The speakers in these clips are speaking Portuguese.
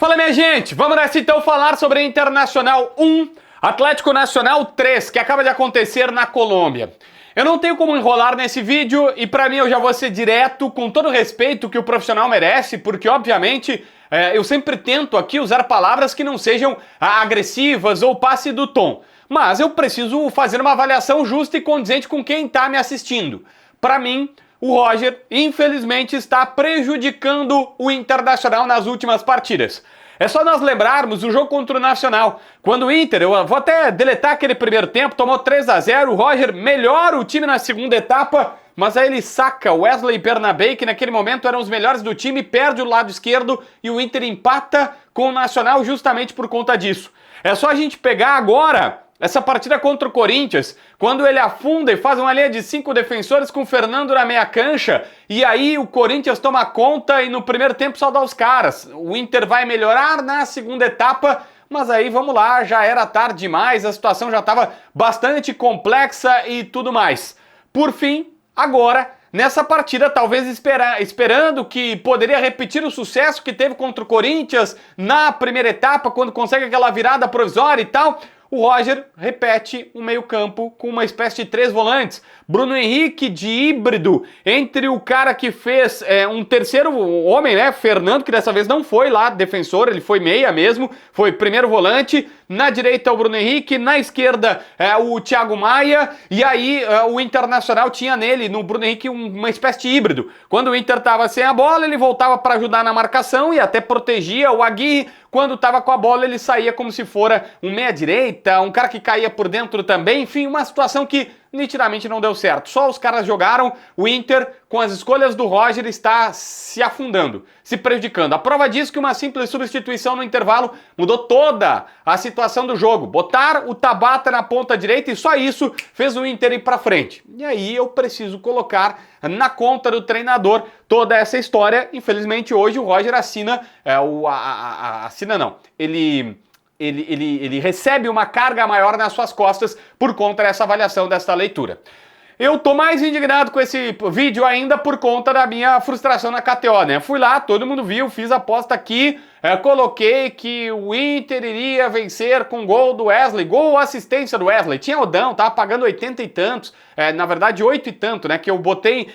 Fala, minha gente, vamos nessa então falar sobre a Internacional 1, Atlético Nacional 3, que acaba de acontecer na Colômbia. Eu não tenho como enrolar nesse vídeo e pra mim eu já vou ser direto, com todo o respeito que o profissional merece, porque obviamente eu sempre tento aqui usar palavras que não sejam agressivas ou passe do tom. Mas eu preciso fazer uma avaliação justa e condizente com quem está me assistindo. Pra mim, o Roger, infelizmente, está prejudicando o Internacional nas últimas partidas. É só nós lembrarmos o jogo contra o Nacional, quando o Inter, eu vou até deletar aquele primeiro tempo, tomou 3-0, o Roger melhora o time na segunda etapa, mas aí ele saca o Wesley e Bernabé, que naquele momento eram os melhores do time, perde o lado esquerdo e o Inter empata com o Nacional justamente por conta disso. É só a gente pegar agora essa partida contra o Corinthians, quando ele afunda e faz uma linha de 5 defensores com o Fernando na meia cancha, e aí o Corinthians toma conta e no primeiro tempo só dá os caras. O Inter vai melhorar na segunda etapa, mas aí vamos lá, já era tarde demais, a situação já estava bastante complexa e tudo mais. Por fim, agora, nessa partida, talvez esperando que poderia repetir o sucesso que teve contra o Corinthians na primeira etapa, quando consegue aquela virada provisória e tal, o Roger repete o meio-campo com uma espécie de 3 volantes. Bruno Henrique de híbrido entre o cara que fez um terceiro homem, né? Fernando, que dessa vez não foi lá defensor, ele foi meia mesmo, foi primeiro volante. Na direita o Bruno Henrique, na esquerda o Thiago Maia, e aí o Internacional tinha nele, no Bruno Henrique, uma espécie de híbrido. Quando o Inter estava sem a bola, ele voltava para ajudar na marcação e até protegia o Aguirre. Quando estava com a bola, ele saía como se fora um meia-direita, um cara que caía por dentro também, enfim, uma situação que nitidamente não deu certo. Só os caras jogaram, o Inter, com as escolhas do Roger, está se afundando, se prejudicando. A prova disso é que uma simples substituição no intervalo mudou toda a situação do jogo. Botar o Tabata na ponta direita e só isso fez o Inter ir pra frente. E aí eu preciso colocar na conta do treinador toda essa história. Infelizmente hoje o Roger assina, ele recebe uma carga maior nas suas costas por conta dessa avaliação, dessa leitura. Eu tô mais indignado com esse vídeo ainda por conta da minha frustração na KTO, né? Fui lá, todo mundo viu, fiz a aposta aqui, coloquei que o Inter iria vencer com gol do Wesley, gol ou assistência do Wesley. Tinha Odão, tava pagando 80 e tantos, na verdade 8 e tanto, né? Que eu botei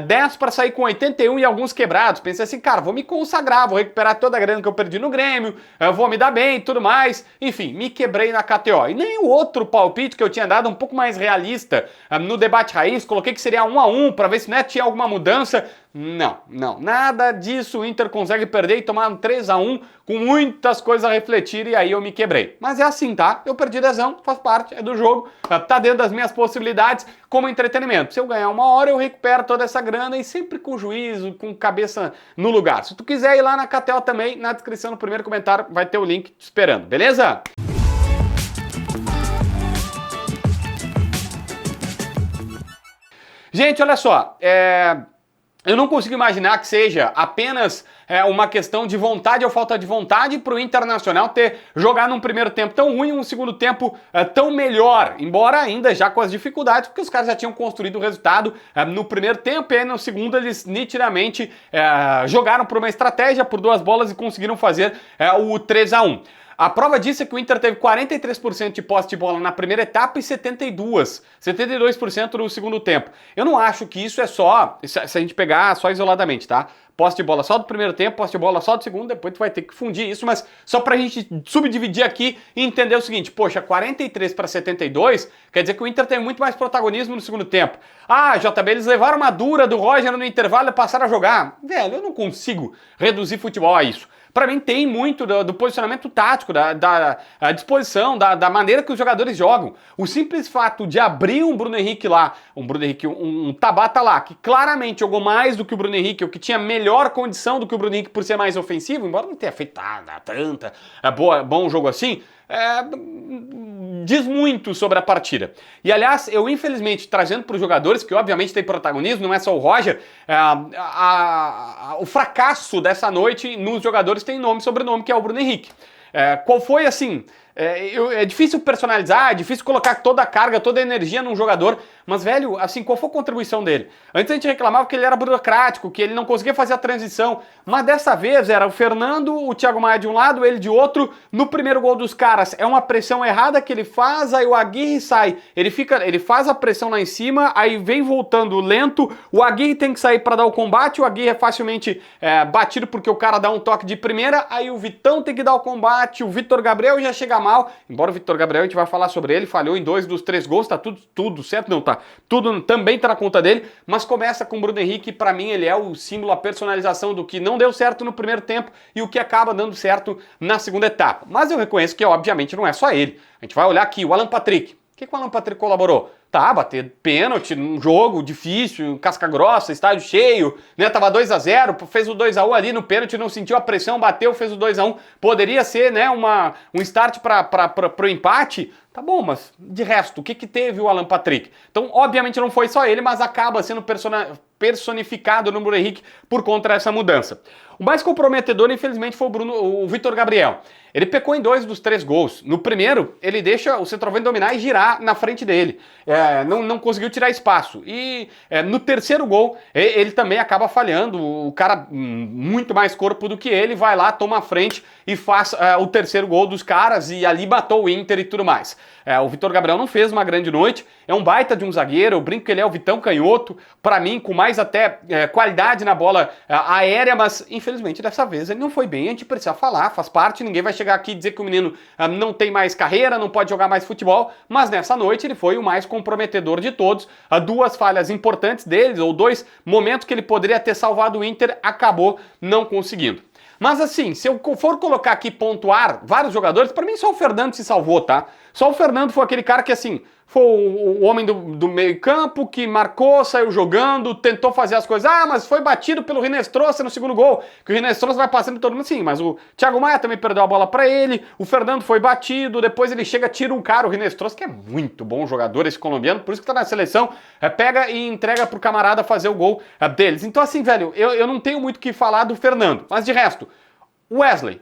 10 para sair com 81 e alguns quebrados. Pensei assim, cara, vou me consagrar, vou recuperar toda a grana que eu perdi no Grêmio, vou me dar bem e tudo mais. Enfim, me quebrei na KTO. E nem o outro palpite que eu tinha dado, um pouco mais realista, no debate raiz, coloquei que seria 1-1 para ver se tinha alguma mudança. Não, nada disso. O Inter consegue perder e tomar um 3-1 com muitas coisas a refletir e aí eu me quebrei. Mas é assim, tá? Eu perdi dezão, faz parte, é do jogo, tá dentro das minhas possibilidades como entretenimento. Se eu ganhar uma hora, eu recupero toda essa grana e sempre com juízo, com cabeça no lugar. Se tu quiser ir lá na KTO também, na descrição, no primeiro comentário, vai ter o link te esperando, beleza? Gente, olha só, eu não consigo imaginar que seja apenas uma questão de vontade ou falta de vontade para o Internacional ter jogado num primeiro tempo tão ruim e um segundo tempo tão melhor, embora ainda já com as dificuldades, porque os caras já tinham construído o resultado no primeiro tempo e aí no segundo eles nitidamente jogaram por uma estratégia, por 2 bolas e conseguiram fazer o 3-1. A prova disso é que o Inter teve 43% de posse de bola na primeira etapa e 72% no segundo tempo. Eu não acho que isso é só, se a gente pegar só isoladamente, tá? Posse de bola só do primeiro tempo, posse de bola só do segundo, depois tu vai ter que fundir isso, mas só pra gente subdividir aqui e entender o seguinte, poxa, 43-72 quer dizer que o Inter tem muito mais protagonismo no segundo tempo. Ah, JB, eles levaram uma dura do Roger no intervalo e passaram a jogar. Velho, eu não consigo reduzir futebol a isso. Para mim tem muito do posicionamento tático, da disposição, da maneira que os jogadores jogam. O simples fato de abrir um Bruno Henrique lá, um Tabata lá, que claramente jogou mais do que o Bruno Henrique, ou que tinha melhor condição do que o Bruno Henrique por ser mais ofensivo, embora não tenha feito bom jogo assim, diz muito sobre a partida. E aliás, eu infelizmente, trazendo para os jogadores, que obviamente tem protagonismo, não é só o Roger, o fracasso dessa noite nos jogadores tem nome e sobrenome, que é o Bruno Henrique. Qual foi, assim, É difícil personalizar, é difícil colocar toda a carga, toda a energia num jogador, mas, velho, assim, qual foi a contribuição dele? Antes a gente reclamava que ele era burocrático, que ele não conseguia fazer a transição, mas dessa vez era o Fernando, o Thiago Maia de um lado, ele de outro, no primeiro gol dos caras, é uma pressão errada que ele faz, aí o Aguirre sai, ele faz a pressão lá em cima, aí vem voltando lento, o Aguirre tem que sair para dar o combate, o Aguirre é facilmente batido porque o cara dá um toque de primeira, aí o Vitão tem que dar o combate, o Vitor Gabriel já chega mal, embora o Vitor Gabriel, a gente vai falar sobre ele, falhou em 2 dos 3 gols, tá tudo certo, não tá, tudo também tá na conta dele, mas começa com o Bruno Henrique, pra mim ele é o símbolo, a personalização do que não deu certo no primeiro tempo e o que acaba dando certo na segunda etapa, mas eu reconheço que obviamente não é só ele, a gente vai olhar aqui, o Alan Patrick, o que o Alan Patrick colaborou? Tá, bater pênalti num jogo difícil, casca grossa, estádio cheio, né? Tava 2-0, fez o 2-1 ali no pênalti, não sentiu a pressão, bateu, fez o 2-1. Poderia ser, né, um start pro empate. Tá bom, mas de resto, o que teve o Alan Patrick? Então, obviamente não foi só ele, mas acaba sendo personificado no Bruno Henrique por conta dessa mudança. O mais comprometedor, infelizmente, foi o Vitor Gabriel. Ele pecou em 2 dos 3 gols. No primeiro, ele deixa o centroavante dominar e girar na frente dele. Não conseguiu tirar espaço. E no terceiro gol, ele também acaba falhando. O cara, muito mais corpo do que ele, vai lá, toma a frente e faz o terceiro gol dos caras e ali matou o Inter e tudo mais. O Vitor Gabriel não fez uma grande noite, é um baita de um zagueiro, eu brinco que ele é o Vitão Canhoto, pra mim, com mais até qualidade na bola aérea, mas infelizmente dessa vez ele não foi bem, a gente precisa falar, faz parte, ninguém vai chegar aqui e dizer que o menino não tem mais carreira, não pode jogar mais futebol, mas nessa noite ele foi o mais comprometedor de todos, 2 falhas importantes deles, ou 2 momentos que ele poderia ter salvado o Inter, acabou não conseguindo. Mas assim, se eu for colocar aqui, pontuar vários jogadores, pra mim só o Fernando se salvou, tá? Só o Fernando foi aquele cara que, assim, foi o homem do meio campo, que marcou, saiu jogando, tentou fazer as coisas. Ah, mas foi batido pelo Rinestrosa no segundo gol, que o Rinestrosa vai passando todo mundo assim, mas o Thiago Maia também perdeu a bola pra ele, o Fernando foi batido, depois ele chega, tira um cara, o Rinestrosa, que é muito bom jogador, esse colombiano, por isso que tá na seleção, pega e entrega pro camarada fazer o gol deles. Então assim, velho, eu não tenho muito o que falar do Fernando, mas de resto, Wesley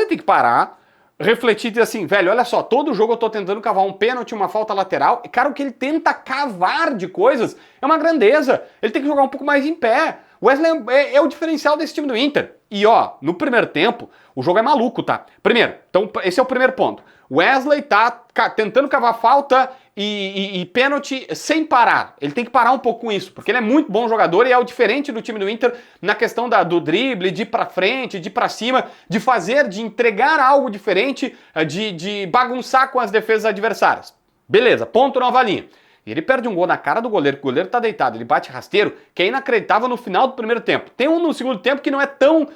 tem que parar, refletir e dizer assim, velho, olha só, todo jogo eu tô tentando cavar um pênalti, uma falta lateral, e cara, o que ele tenta cavar de coisas é uma grandeza, ele tem que jogar um pouco mais em pé. O Wesley é o diferencial desse time do Inter. E ó, no primeiro tempo, o jogo é maluco, tá? Primeiro, então esse é o primeiro ponto. Wesley tá tentando cavar falta e pênalti sem parar. Ele tem que parar um pouco com isso, porque ele é muito bom jogador e é o diferente do time do Inter na questão do drible, de ir pra frente, de ir pra cima, de fazer, de entregar algo diferente, de bagunçar com as defesas adversárias. Beleza, ponto nova linha. E ele perde um gol na cara do goleiro, que o goleiro tá deitado, ele bate rasteiro, que é inacreditável no final do primeiro tempo. Tem um no segundo tempo que não é tão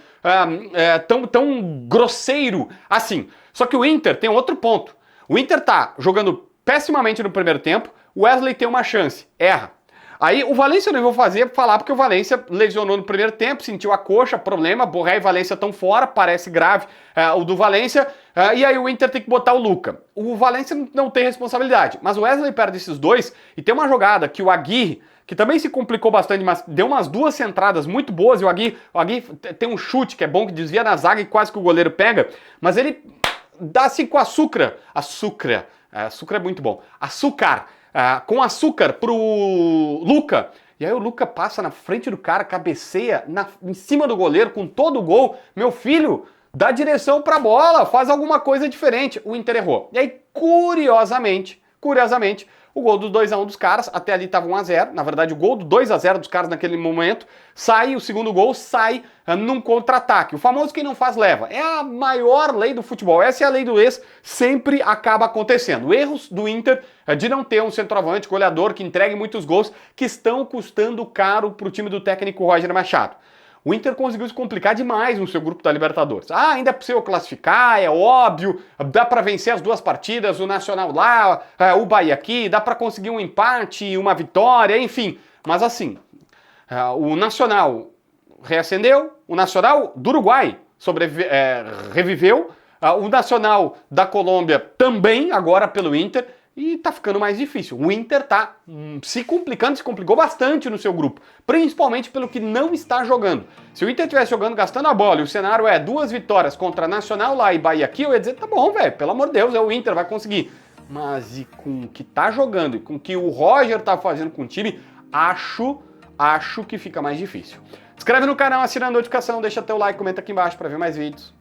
grosseiro assim. Só que o Inter tem outro ponto. O Inter tá jogando pessimamente no primeiro tempo, o Wesley tem uma chance, erra. Aí o Valência eu não vou falar porque o Valência lesionou no primeiro tempo, sentiu a coxa, problema, Borré e Valência estão fora, parece grave o do Valência, e aí o Inter tem que botar o Luca. O Valência não tem responsabilidade, mas o Wesley perde esses 2 e tem uma jogada que o Aguirre, que também se complicou bastante, mas deu umas 2 centradas muito boas, e o Aguirre tem um chute que é bom, que desvia na zaga e quase que o goleiro pega, mas ele dá assim com açúcar é muito bom, com açúcar pro Luca, e aí o Luca passa na frente do cara, cabeceia em cima do goleiro com todo o gol, meu filho, dá direção pra bola, faz alguma coisa diferente, o Inter errou. E aí, curiosamente, o gol do 2-1 dos caras, até ali estava 1-0, na verdade o gol do 2-0 dos caras naquele momento, o segundo gol sai num contra-ataque. O famoso quem não faz leva. É a maior lei do futebol, essa é a lei do ex, sempre acaba acontecendo. Erros do Inter de não ter um centroavante, goleador, que entregue muitos gols, que estão custando caro pro time do técnico Roger Machado. O Inter conseguiu se complicar demais no seu grupo da Libertadores. Ainda é possível classificar, é óbvio, dá para vencer as 2 partidas, o Nacional lá, o Bahia aqui, dá para conseguir um empate, uma vitória, enfim. Mas assim, o Nacional reacendeu, o Nacional do Uruguai reviveu, o Nacional da Colômbia também, agora pelo Inter, e tá ficando mais difícil. O Inter tá se complicou bastante no seu grupo, principalmente pelo que não está jogando. Se o Inter estivesse jogando, gastando a bola, e o cenário é 2 vitórias contra Nacional lá e Bahia aqui, eu ia dizer, tá bom, velho, pelo amor de Deus, é o Inter, vai conseguir. Mas e com o que tá jogando, e com o que o Roger tá fazendo com o time, acho que fica mais difícil. Se inscreve no canal, assina a notificação, deixa teu like, comenta aqui embaixo para ver mais vídeos.